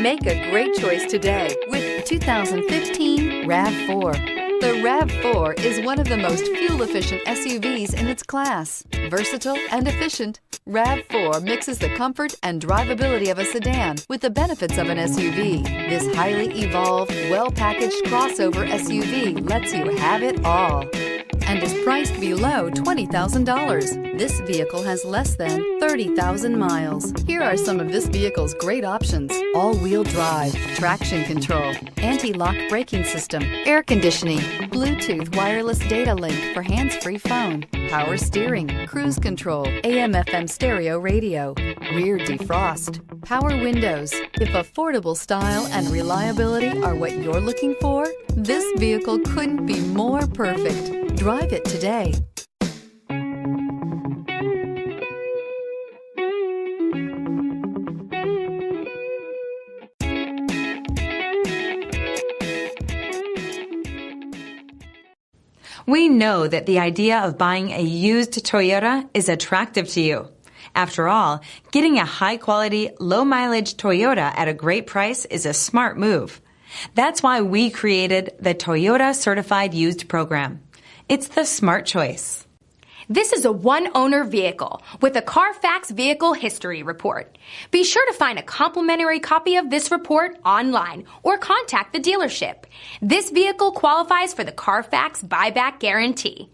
Make a great choice today with 2015 RAV4. The RAV4 is one of the most fuel-efficient SUVs in its class. Versatile and efficient, RAV4 mixes the comfort and drivability of a sedan with the benefits of an SUV. This highly evolved, well-packaged crossover SUV lets you have it all and is priced below $20,000. This vehicle has less than 30,000 miles. Here are some of this vehicle's great options: all-wheel drive, traction control, anti-lock braking system, air conditioning, Bluetooth wireless data link for hands-free phone, power steering, cruise control, AM/FM stereo radio, rear defrost, power windows. If affordable style and reliability are what you're looking for, this vehicle couldn't be more perfect. Drive it today. We know that the idea of buying a used Toyota is attractive to you. After all, getting a high-quality, low-mileage Toyota at a great price is a smart move. That's why we created the Toyota Certified Used Program. It's the smart choice. This is a one-owner vehicle with a Carfax Vehicle History Report. Be sure to find a complimentary copy of this report online or contact the dealership. This vehicle qualifies for the Carfax Buyback Guarantee.